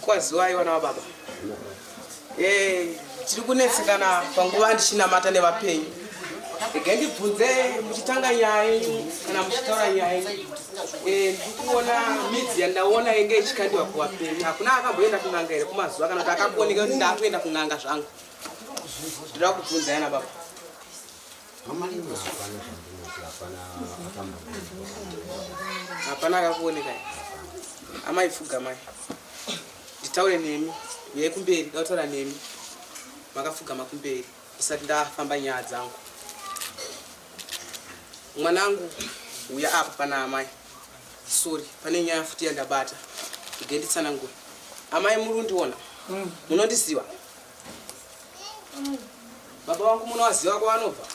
Kwaziwai wana baba. Tiri kunetsekana panguva ndichinamata nevapenyu. Ndibvunze muchitanga nyaya yenyu kana muchitaura nyaya yenyu. Ndikuona midzi yandaona inge ichikandiwa kuvapenyu. Hakuna akamboenda kun'anga here kumazuva kana kuti akambooneka kuti ndatoenda kun'anga zvangu. Ndinoda kubvunza yana baba. Hapana akakuoneka. Amai fuga mai. Nditaure nemi, yekumberi ndataura nemi. Makafuga makumberi. Isati ndafamba nyaya dzangu. Mwanangu uya apa pana amai. Sorry, pane nyaya futi yandabata. Ngenditsanangura. Amai murundiona? Munondiziva? Baba wangu munowaziva kwavanobva?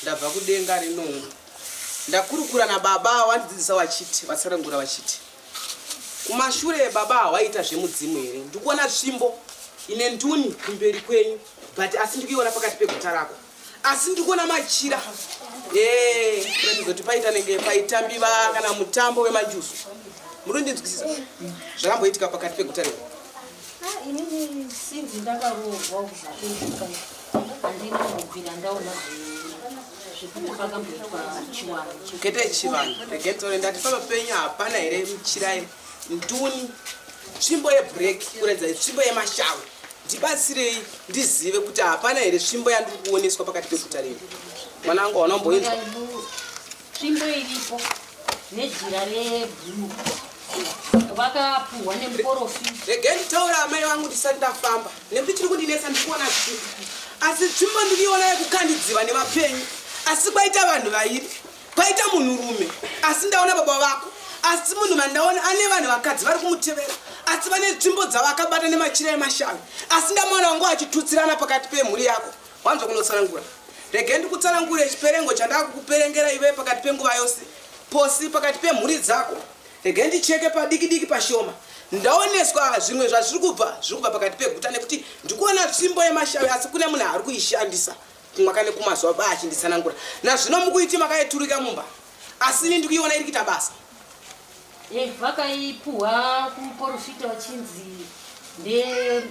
Ndabva kudenga rino. Ndakurukura na baba wandidzidzisa wachiti, vatsanangura vachiti. Kumashure baba waita zvemudzimu here. Ndikuona svimbo ine nduni kumberi kwenyu, but asi ndikuiona pakati peguta rako. Asi ndikuona machira. Kuratidza kuti paita nenge paitambiwa kana mutambo wemanjusu. Murundinzwisisa? Zvakamboitika pakati peguta rako. Inini sinzi ndakarohwa kuzvakuitika. Andina kubvira ndaona zvekuti pakamboitwa chiwanhu. Kete chivanhu. Regetore ndati papenyu hapana here muchira here. Nduni svimbo yebreak kuratidza svimbo yemashawe. Ndibatsirei ndizive kuti hapana here svimbo yandiri kuoneswa pakati peguta rino. Mwanangu wanomboinzwa? Svimbo iripo nejira rebhuruu. Vakapuhwa nemuprofita. Rege nditaura amai vangu ndisati ndafamba. Nekuti chiri kundinetsa ndikuona zvimbo. Asi svimbo ndiriona yekukandidziva nevapenyu. Asi kwaita vanhu vairi. Kwaita munhurume. Asi ndaona baba vako. asi munhu mandaona ane vanhu vakadzi vari kumutevera asi vane nzvimbo dzavakabata nemachira emashavi asi ndamaona wangu achitutsirana pakati pemhuri yako wanzwa kunotsanangura rege ndikutsanangure chiperengo chandakukuperengera iwe pakati penguva yose posi pakati pemhuri dzako rege ndicheke padiki pashoma ndaoneswa zvimwe zvazviri kubva pakati peguta nekuti ndikuona nzvimbo yemashavi asi kune munhu ari kuishandisa kumwaka nekumazuva ba achinditsanangura nazvino mukuiti makaiturika mumba asi ini ndikuiona iri kuita basa vakaipuhwa kumuprofita wachinzi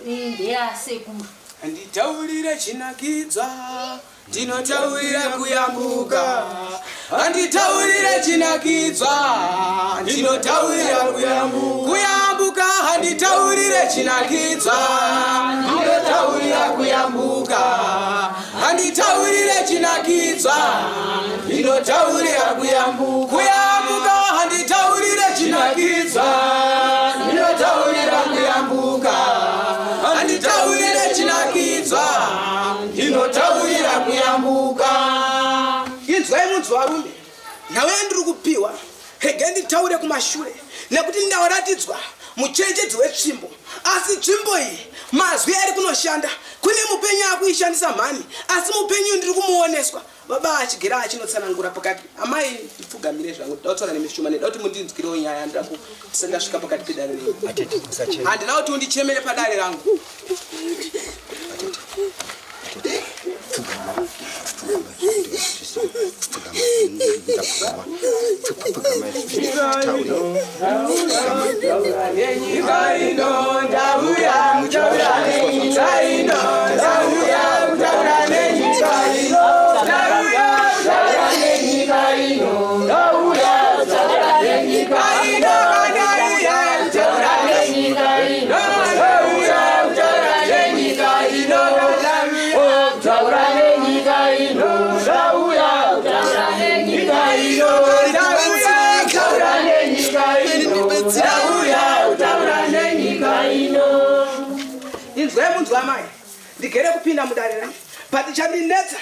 ndeyasekuru handitaurire chinakidzwa ndinotaurira kuyambuka handitaurire chinakidzwa ndinotaurira kuyambuka handitaurire chinakidzwa ndinotaurira kuyambuka handitaurire chinakidzwa ndinotaurira kuyambuka handitaurire chinakidzwa ndinotaurira kuyambuka handitaurire chinakidzwa ndinotaurira kuyambuka inzwai munzwa varume nawe ndiri kupiwa rege nditaure kumashure nekuti ndawaratidzwa muchenjedzi wetsvimbo asi tsvimbo iyi mazwi ari kunoshanda kune mupenyu akuishandisa mhani asi mupenyu ndiri kumuoneswa baba achigera achinotsanangura pakati amai ndipfugamire zvangu ndautaura nemishuma neda kuti mundinzwirewo nyaya ndasvika pakati pedare renyu handina kuti undichemere padare rangu inzwai munzwa amai ndigere kupinda mudare rangu patichandinetsa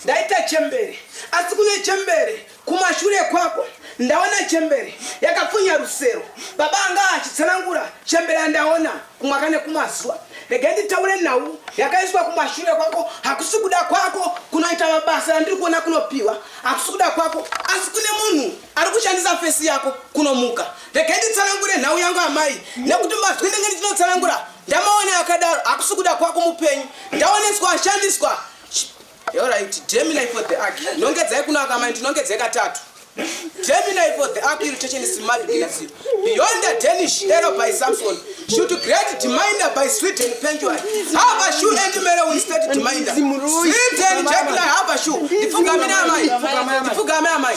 ndaita chembere asi kune chembere kumashure kwako ndaona chembere yakapfunya rusero baba anga achitsanangura chembere andaona kumwaka nekumazuva rege nditaure nhau yakaiswa kumashure kwako hakusi kuda kwako kunoita mabasa andiri kuona kunopiwa hakusi kuda kwako asi kune munhu ari kushandisa fesi yako kunomuka rege nditsanangure nhau yangu amai nekuti mazwi ndenge ndinotsanangura ndamaona yakadaro hakusi kuda kwako mupenyu ndaoneswa ashandiswa alright Gemini for the ark nongedzai kunaka amai ndinongedzai katatu Gemini for the ark irritation is smart glass beyond the Danish arrow by Samson shoot great deminder by sweet and penguin have a shoe and mirror instead deminder sweet and jackal have a shoe ifugamina amai ifugame amai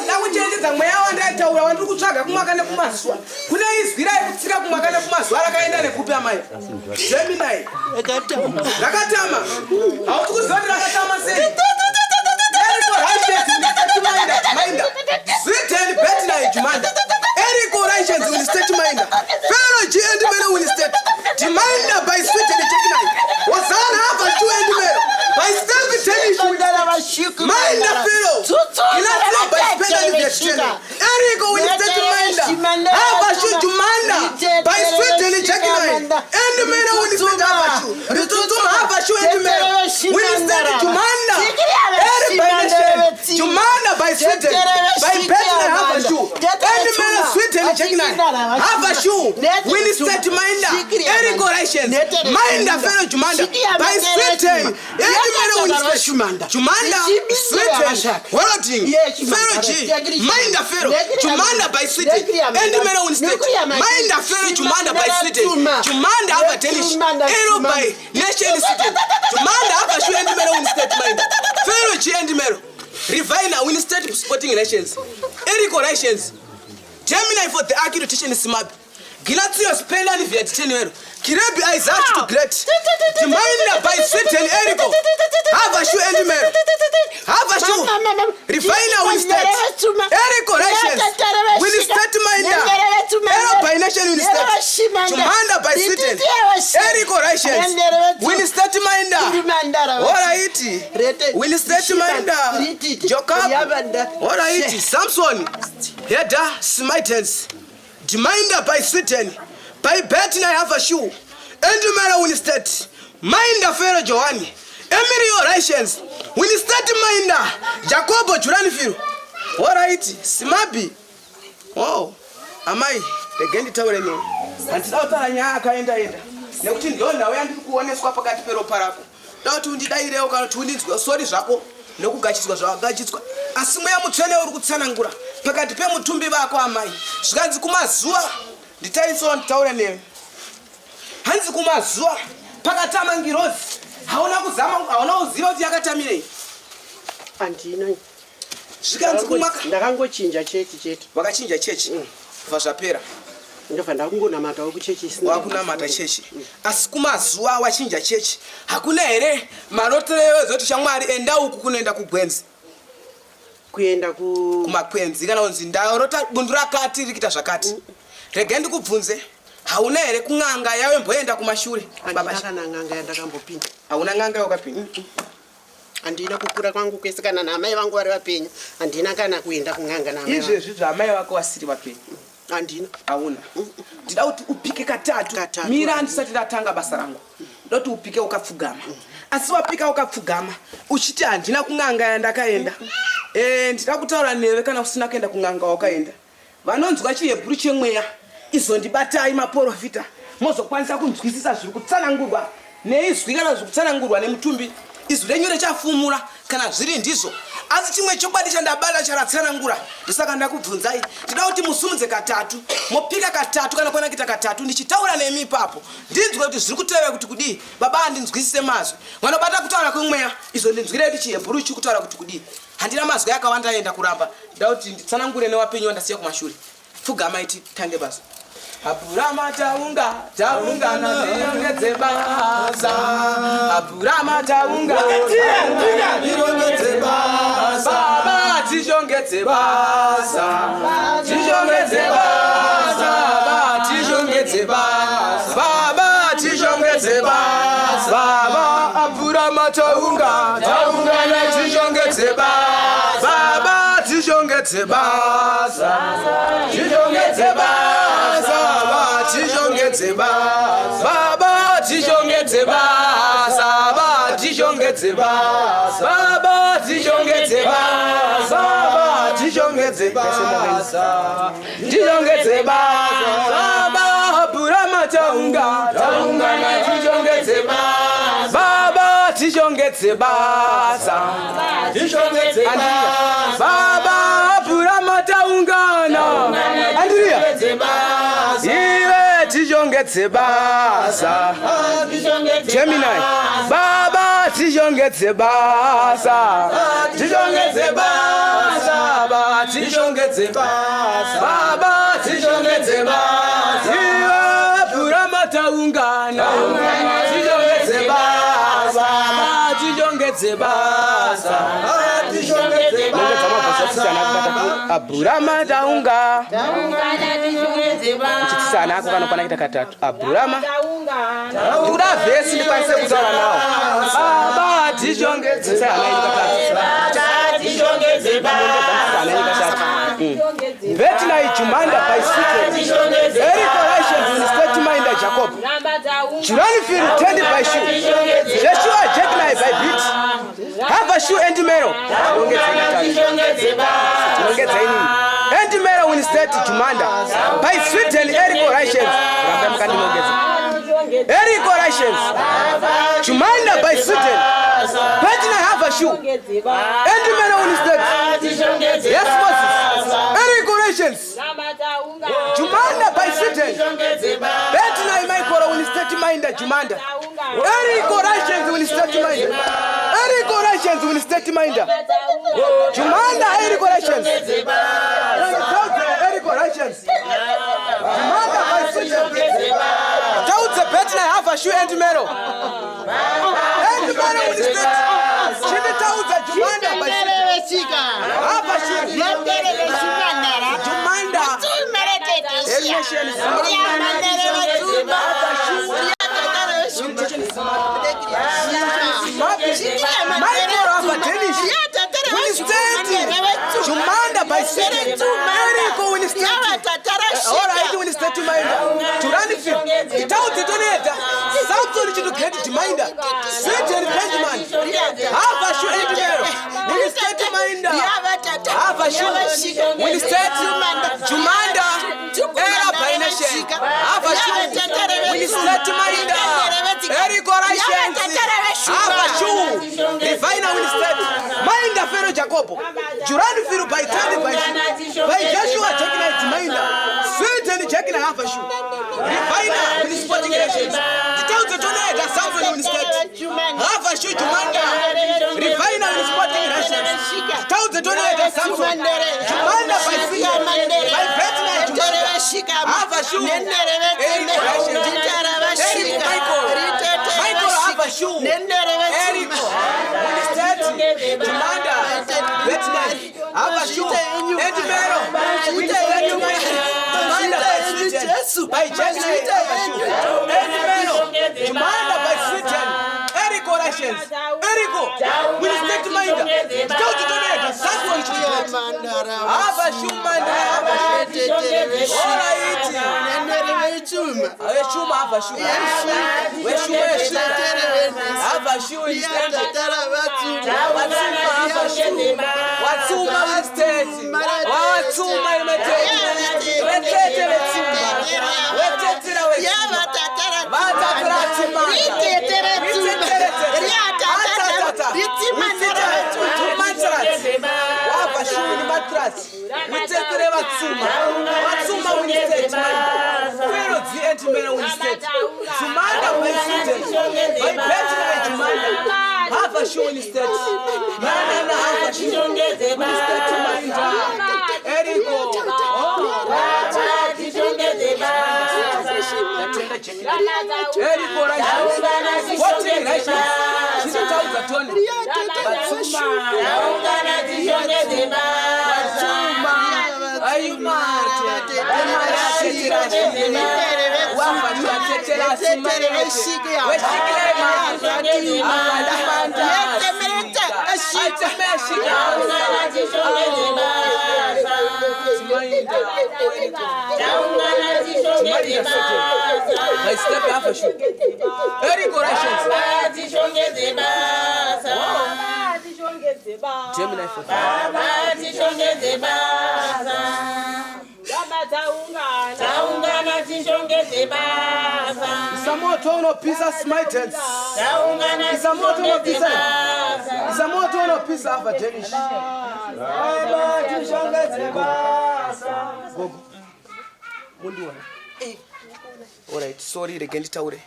na kuchenjeza mweya wanda taura wandu kutsvaga kumwaka nekumazuva kuna izwira ikutsika kumwaka nekumazuva rakaenda nekupi amai Gemini rakatama hauti kuziva kuti rakatama sei Sweet and better Jumanda. Eric Orations will state minder. Pharaoh G and Melo will state. Deminder by sweet and chicken. Was on half a two and Melo. By Stephen Tennis. Minder Pharaoh. Cannot by spelling the channel. Eric will state minder. Half a shoe Jumanda. By sweet and chicken. And Melo will state half a shoe. Rututu half a shoe and Melo. Will state Jumanda. Eric by Jumanda by sweet by better half a shoe. And Melo sweet and chicken. Half a shoe. Will state minder. Eric Orations. Minder Pharaoh Jumanda. By sweet and Jumanda, sweet, Warating, Pharaoh G, Minder Pharaoh, Jumanda by sweet, and the Melo state, Minder Pharaoh Jumanda by sweet, Jumanda have a tennis, Arrow by Nation City, Jumanda have a shoe and the Melo state, Minder, Pharaoh G and the Melo, Revina, Win State Sporting Relations, Eric Orations, Gemini for the architecture is smart. Gilazio spend and Viet Tenero, Kirebi Isaac to great. Diminder by sweet and Erico. Have a shoe and Mary. Have a shoe. Refiner will start. Erico Russians. Will start Minder. Ero by nation will start. Diminder by sweet and Erico Russians. Will start Minder. Alright. Will start Minder. Jokab. Alright. Samson. Header Smitens. Diminder by sweet and by betting I have a shoe. Endumera will start. Minder Pharaoh Joani. Emilio Russians. Will start Minder. Jacobo Juranfield. Alright. Simabi. Oh. Amai. Regendi tawele ni. Antisauta nyaka enda. Nekuti ndona wewe ndiri kuoneswa pakati pero parako. Dawati undidaireo kana tundinzwa sori zvako nekugachiswa zvakagachiswa. Asi mweya mutsvene uri kutsanangura pakati pemutumbi vako amai. Zvikanzi kumazuva nditaiso nditaure newe. Hanzi kumazuva pakatama ngirozi. Hauna kuzama, hauna kuziva kuti yakatamirei. Andina. Zvikanzi kumaka ndakangochinja chechi chetu. Wakachinja chechi. Kubva zvapera. Ndova ndakungonamata kuchechi isina. Wakunamata chechi. Asi kumazuva wachinja chechi. Hakuna here marotero zoti shamwari enda uku kunoenda kugwenzi. Kuenda kumakwenzi kana unzi ndarota bundu rakati rikita zvakati. Rege ndikubvunze. Hauna here kunganga yawe mboenda kumashure. Baba kana nganga yandakambopinda. Hauna nganga yakapinda. Andina kukura kwangu kwese kana namai vangu vari vapenyu. Andina kana kuenda kunganga namai. Izvezvi zvamai vako vasiri vapenyu. Andina. Hauna. Ndida kuti upike katatu. Mira ndisati ndatanga basa rangu. Ndoti upike ukapfugama. Asi wapika ukapfugama uchiti handina kunganga yandakaenda. Ndida kutaura newe kana usina kuenda kunganga wakaenda. Vanonzwa chiHebheru chemweya izondibatai maprofita. Mozokwanisa kunzwisisa zviri kutsanangurwa neizwi kana zviri kutsanangurwa nemutumbi. Izwi renyu richafumura kana zviri ndizvo. Asi chimwe chokwadi chandabata charatsanangura. Ndisaka ndakubvunzai. Ndida kuti musumudze katatu, mopika katatu kana kuona kita katatu ndichitaura nemi ipapo. Ndinzwe kuti zviri kuteva kuti kudii. Baba andinzwisise mazwi. Vanobata kutaura kwemweya izo ndinzwire kuti chiHebheru chikutaura kuti kudii. Handina mazwi akawanda enda kuramba. Ndida kuti nditsanangure newapenyu wandasiya kumashure. Pfugama iti tange basa. Apurama taungana ndirongedze basa. Apurama taungana ndirongedze basa. Baba tishongedze basa. Tishongedze basa. Baba tishongedze basa. Baba tishongedze basa. Baba apurama taungana tishongedze basa. Baba tishongedze basa. Tishongedze basa. Tishongedze basa. Baba tishongedze basa. Baba tishongedze basa. Baba tishongedze basa. Baba tishongedze basa. Tishongedze basa. Baba apurama taungana tishongedze basa. Baba tishongedze basa. Tishongedze basa. Baba apurama taungana. Andrea. Iwe tishongedze basa. Gemini. Baba tishongedze basa. Tishongedze basa. Baba tishongedze basa. Baba tishongedze basa. Iwe apurama taungana. Tishongedze basa. Baba tishongedze basa. Tishongedze basa. Apurama taungana. Sana ako kana pana kita katatu. Apurama. Ndikuda vesi ndikwanise kutaura nawo. Baba tishongedze sana katatu. Tishongedze basa. Betina ichumanda by secret. Erico Russians in state minder Jacob. Juranfield tended by shoe. Joshua Jeknai by beat. Have a shoe and mero. Don't get any. Endimero will state Jumanda by sweet and Erico Russians. Erico Russians. Jumanda by sweet and Betina have a shoe. Endimero will state. Yes, Moses. Erico Russians. Jumanda by sweet and Betina Michael will state minder Jumanda. Erico Russians will state minder. Erico Russians will state minder. Jumanda Erico Russians. Erico Russians. Jumanda by sweet and Betina shu and mero. And mero will state. Chitauza Jumanda by Hava shu. Jumanda. Jumanda by Satan. Eriko will state. Alright, will state to mind. To run it. Without the donator. Something to get to mind. Satan Benjamin. Half a shoe and mero. Will state to mind. Half a shoe. Will state Jumanda. Era by nation. Half a shoe. Will state to mind. Eriko Russians. Half a shoe. Divine will state. Mind the Pharaoh Jacob. Jurani Firu by Tani by Joshua taking it Minda. Sweet and checking a half a shoe. Refiner with his sporting actions. The town to donate a something in state. Half a shoe to Manda. Refiner with his sporting actions. The town to donate a something. Manda by Fia. By Betina to Manda. Half a shoe. Michael half a shoe. Erico. With his state. To Manda. Betina. Half a shoe. And Mero. With his state to Manda. By Jackson, Jumanda by Satan, Erico Russians, Erico, will stay to mind. Don't do that, Saxon children. Have a Shumanda, have a shoe. Have a shoe. Where shoe is have a shoe instead. What's too much state? What's too much half a shoe instead. Half a shoe. Erico. I step half a shoe. Very good actions. Gemini for Isamoto pizza smitens. Isamoto pizza. Isamoto pizza of a Danish. Alright, sorry again taure.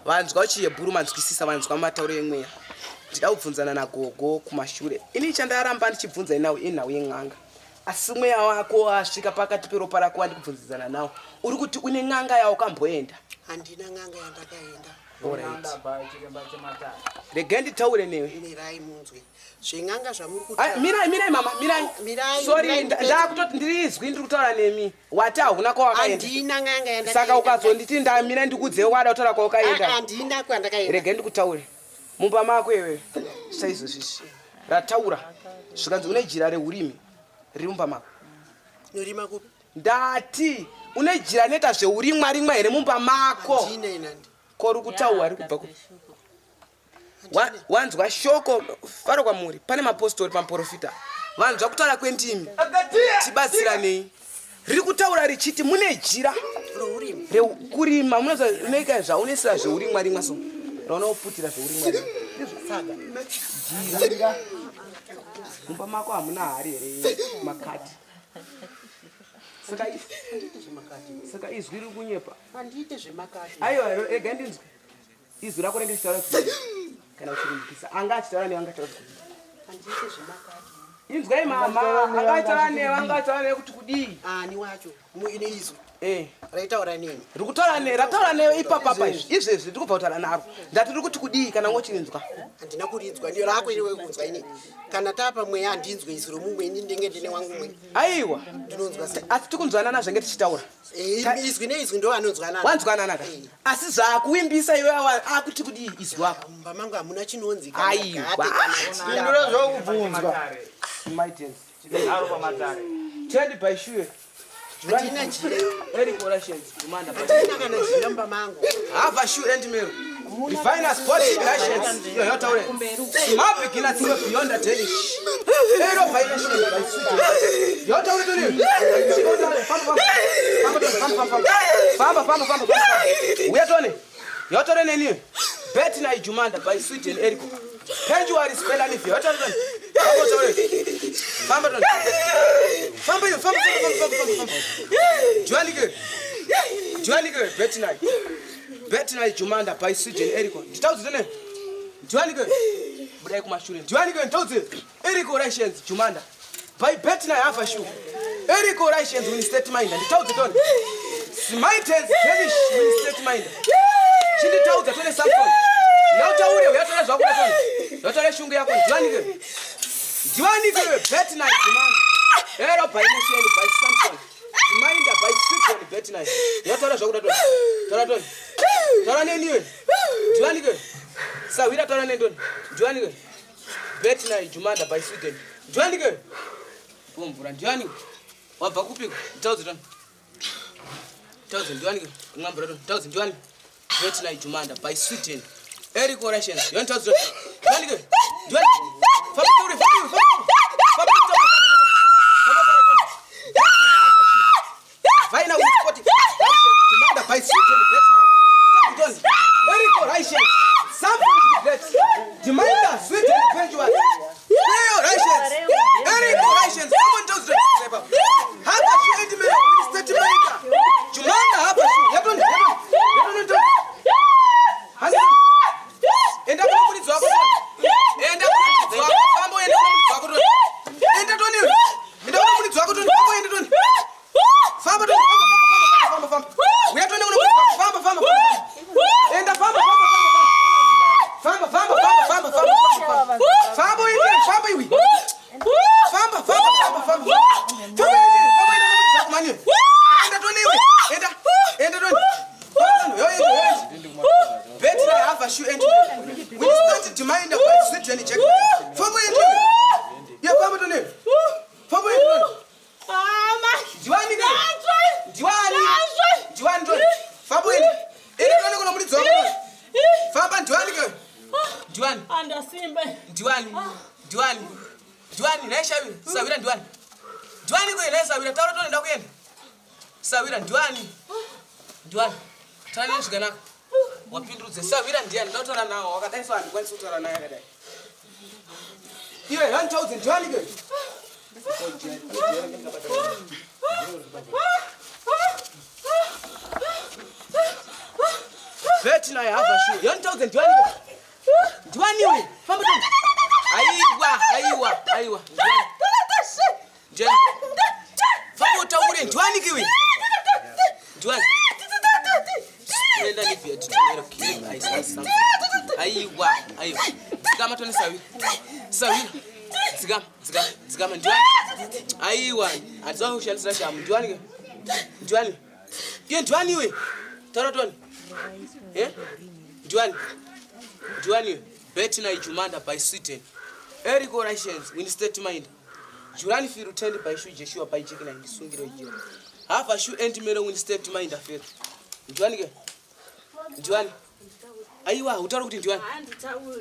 Vanhu vachi yebhuru manzwisisa vanhu vamataure emweya. Ndida kubvunzana nagogo kumashure. Ini chandaramba ndichibvunza nawo inhawu yen'anga. Asi mweya wako asvika pakati peropa rako wandikubvunzana nawo. Uri kuti une n'anga yawo kamboenda? Handina n'anga yandakaenda. Alright. Rege nditaure newe. Ine rai munzwe. Zveng'anga zvamuri kuti. Mirai mama, mirai. Sorry, ndakutoti ndirizwi ndiri kutaura nemi. Wati hauna kwawakaenda. Handina n'anga yandakaenda. Saka ukazonditi ndamira ndikudze wada kutaura kwawakaenda. Handina kwandakaenda. Rege ndikutaure. Mumba mako iwe. Saizo sisi. Rataura. Zvikanzi une jira reurimi. Riri mumba mako. Norima kupi? Ndati une jira neta zveurimwa here mumba mako. Handina inandi. Kori kutaura ari kubva kupi? Wanzwa shoko faro kwamuri. Pane mapostori pamprofita. Vanzwa kutaura kwendimi. Tibatsiranei. Riri kutaura richiti mune jira Rourimi. rekurima. Munoita zvaunesera zveurimwa so. Raunoputira zveurimwa. Saga. Jira. Mumba mako hamuna hari here makati. Saka izwi riri kunyepa. Handite zvemakati. Aiwa, rega ndinzwe. Izwi rako renge chitaura kuti kana uchirimbikisa. Anga achitaura newe angataura kuti. Handite zvemakati. Inzwai mama, anga achitaura newe kuti kudii. Ani wacho. Muine izwi. Raitaura nini? Rataura ne ipapa izvi ndikubva kutaura naro. Ndati riri kuti kudii kana ngochinzwa. Handina kurinzwa ndio rako iwe kunzwa ini. Kana tapa mweya handinzwe iziro mumwe ini ndenge ndine wangu mwe. Aiwa. Ndinonzwa sei? Asi tikunzwanana zvenge tichitaura. Izwi neizwi ndo anonzwanana. Wanzwanana ka. Asi zvakuimbisa iwe akuti kudii izwi wako. Mumba mangu hamuna chinonzi kana. Aiwa. Ndiro zvokubvunzwa. Maitens. Aro pamatare. Tend by sure. Handina chile. Very corrections. Demand by. Handina kana chilamba mangu. Have sure and mirror. Define as sporting relations. Yo yotaure. Smart beginners go beyond the tennis. Ero financial by sweet. Yotaure to you. Famba. We are Tony. Yotaure neni. Bet na Jumanda by Sweet and Erico. Penjuari spell and if you yotaure. Famba. Joanike. Betina Jumanda by Sweet and Erico. Nditauzi tene. Joanike. Budai kumashule. Joanike nditauzi. Erico Russians Jumanda. By Betina have shoe. Erico Russians will state mind. Nditauzi tone. Smites Kenish will state mind. Nditauzi tone sample. Yotaure uyatona zvakuna tone. Yotaure shungu yako Joanike. Betina Jumanda. Ero by Nation by Samson. Mind by Sweet and Betina. Yotaure zvakuna tone. Tora neniwe. Joanike. Sawira tora nendoni. Joanike. Betina Jumanda by Sweden. Joanike. Bomvura Joanike. Wabva kupiko. 1000. 1000 Joanike. Ngambura 1000 Joanike. Betina Jumanda by Sweden. Eric Russians. 1000. Joanike. Joanike. Final with 40. Jumanda by Sweden. Eric Russians. Something that Jumanda Sweet and Penjuari. Russians. Eric Russians. Someone tells them. How about you end me with the state of Jumanda have a shoe. Let me end up with it. End up with it. Fambo end up with it. End up with it. End up with it. Fambo end up with it. Fambo. We are doing Fambo. End up Fambo. Duani, naishawi. Sawira Duani. Duani kwa ile Sawira tauro tone ndakuyenda. Sawira Duani. Tani nshigana. Wapindurudze Sawira ndiani ndotora nawo wakadaiswa ndi kwanisa kutora naye kadai. Iwe 1000 Duani kwa. Betina I have a shoe. 1000 Duani kwa. Duani we. Famba tone. Aiwa. Jen. Famo taure Duani kiwi. Duani. Nenda ni pia tutumira kile aisa. Aiwa. Sigama tone Sawira. Sigama Duani. Aiwa. Azaho shalisa sham Duani. Ye Duani we. Tone. Duani. Betina Jumanda by Sweden. Eric Russians win state mind. Jurani firu tell by shoe Joshua by chicken and sungiro hiyo. Half a shoe and mero win state mind affair. Juani. Aiwa utaro kuti Juani.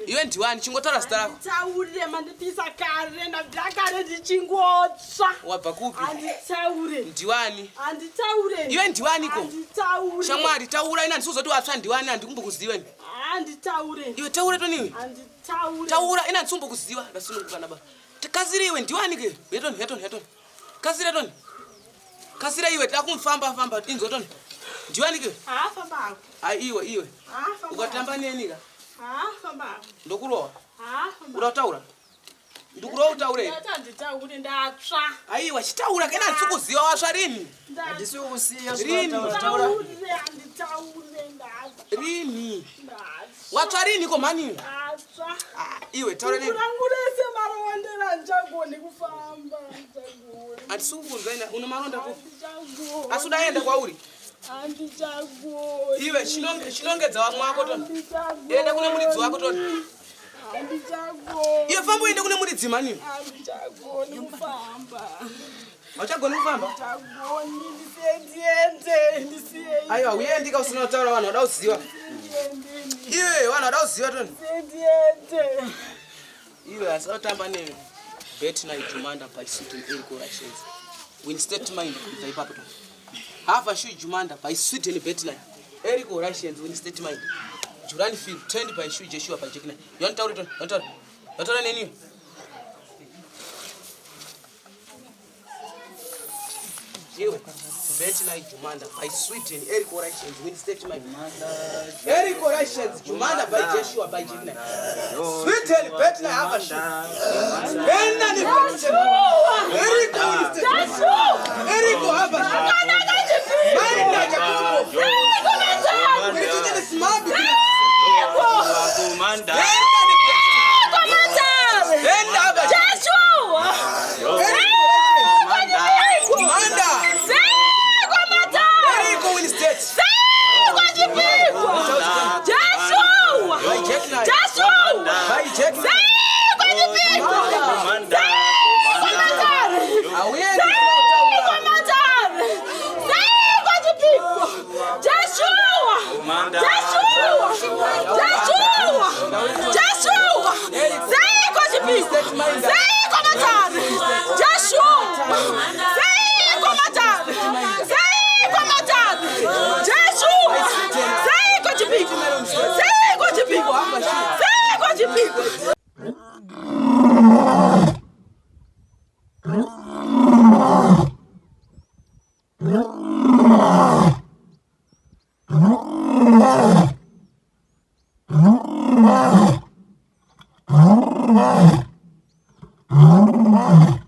Iwe Juani chingotara star. Taure mandipisa kare na blakare ndichingotsa. Wabva kupi? Anditaure. Juani. Anditaure. Iwe Juani ko. Anditaure. Shamwari taura ina ndisuzoti watsva Juani andikumbukuziwa ni. Anditaure. Iwe taura to niwe? Anditaure. Taura ina tsumbukuziwa ndasunungukana ba. Tikazire iwe Juani ke. Heton. Kazira ton. Kazira iwe takumfamba inzotoni. Juani ke. Famba. Iwe. Famba. Ukatamba neni ka? Famba. Ndokurowa. Famba. Urataura. ndikuro utaure Ndataure ndatsva. aiwa chitaura kena ndikuziva wasva rini Handisi kusiya Rini. taura. Nditaure ndatsva. rini Ndatsva. watsva rini komani Ndatsva. iwe taura nini Kurangurese marondera ndichagoni kufamba. Ndichagoni. handisi kukunzwa ina una maronda ku Ndichagoni. asi udaenda kwauri Ndichagoni. iwe chinongedza wamwe wako toni Ndichagoni. enda kune muridzi wako toni Ndichagoni. iwe famba uende kune muridzi mani Ndichagoni kufamba. hauchagoni kufamba Ndichagoni ndisiende. aiwa uyendika usina kutaura vanhu vada kuziva iwe vanhu vada kuziva toni Ndiende. iwe asatamba ne bet night jumanda by sweet and Eric Russians win statement kubva ipapo toni hava shu jumanda by sweet and bet night Eric Russians win statement Jurani field turned by shu Joshua by Jackson yontauri toni yontaura neni iwe bet night jumanda by sweet and Eric Russians win statement Eric Russians jumanda by Joshua by Jackson sweet and bet night hava shu enda ni Eric win statement Eric hava shu Maina jakubo Wewe ni smart Kumanda. enda hapa Manda Eric win state by Jackson by Jackson Kumanda. awende Kumanda. Ah!